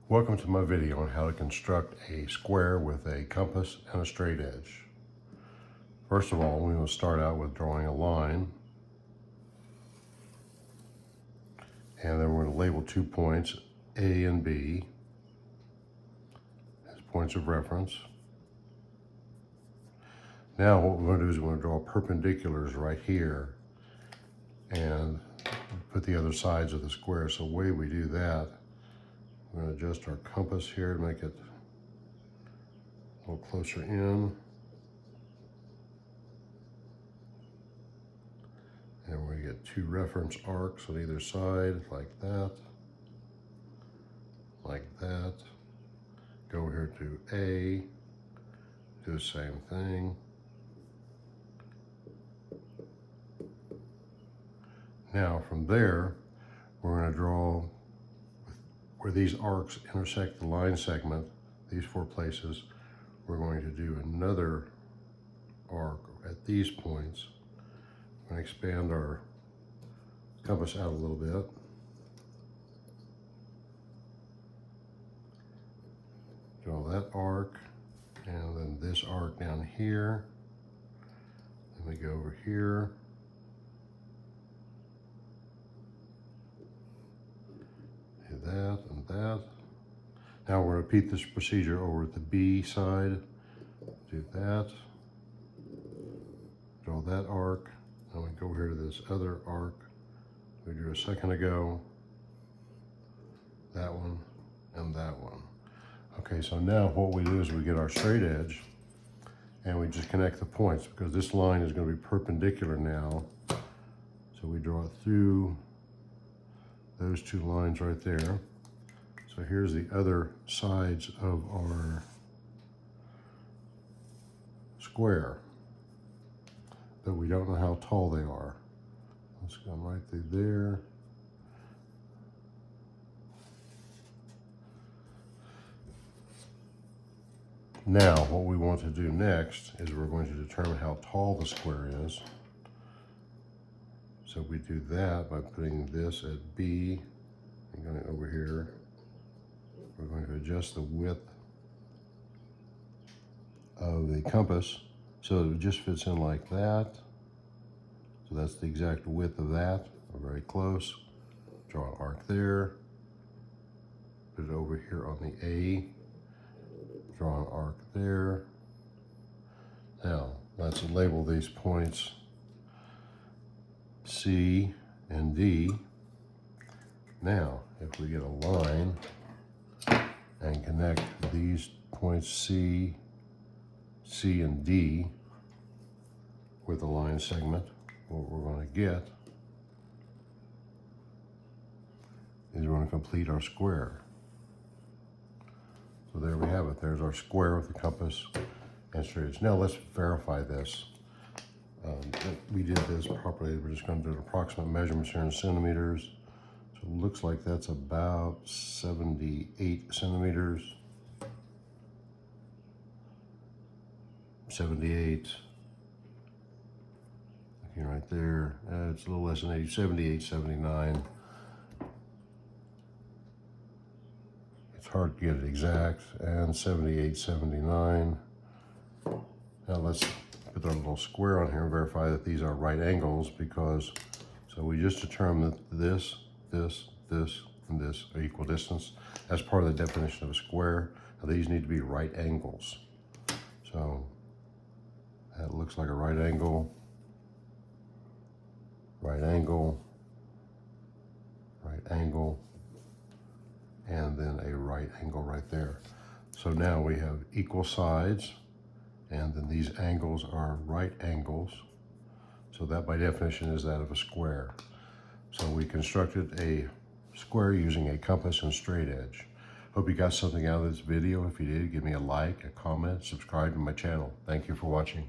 Welcome to my video on how to construct a square with a compass and a straight edge. First of all, we will start out with drawing a line. And then we're going to label 2 points, A and B, as points of reference. Now what we're going to do is we're going to draw perpendiculars right here and put the other sides of the square. So the way we do that, we're going to adjust our compass here to make it a little closer in. And we get 2 reference arcs on either side, like that, like that. Go here to A, do the same thing. Now from there, we're going to draw where these arcs intersect the line segment, these 4 places. We're going to do another arc at these points. We're going to expand our compass out a little bit. Draw that arc, and then this arc down here. Then we go over here. Do that and that. Now we're going to repeat this procedure over at the B side. Do that. Draw that arc. Now we go here to this other arc we drew a second ago. That one and that one. Okay, so now what we do is we get our straight edge and we just connect the points because this line is going to be perpendicular now. So we draw it through those 2 lines right there. So here's the other sides of our square, but we don't know how tall they are. Let's go right through there. Now, what we want to do next is we're going to determine how tall the square is. So we do that by putting this at B and going over here. We're going to adjust the width of the compass so that it just fits in like that. So that's the exact width of that. We're very close. Draw an arc there. Put it over here on the A. Draw an arc there. Now, let's label these points C and D. Now, if we get a line and connect these points C, and D with a line segment, what we're going to get is we're going to complete our square. So there we have it. There's our square with the compass and straight edge. Now let's verify this. We did this properly. We're just going to do an approximate measurements here in centimeters. So it looks like that's about 78 centimeters. 78. Looking right there. It's a little less than 80, 78, 79. It's hard to get it exact. And 78, 79. Now let's put our little square on here and verify that these are right angles because, so we just determined that this, and this are equal distance. That's part of the definition of a square. Now these need to be right angles. So that looks like a right angle, right angle, right angle, and then a right angle right there. So now we have equal sides, and then these angles are right angles. So that by definition is that of a square. So we constructed a square using a compass and straight edge. Hope you got something out of this video. If you did, give me a like, a comment, subscribe to my channel. Thank you for watching.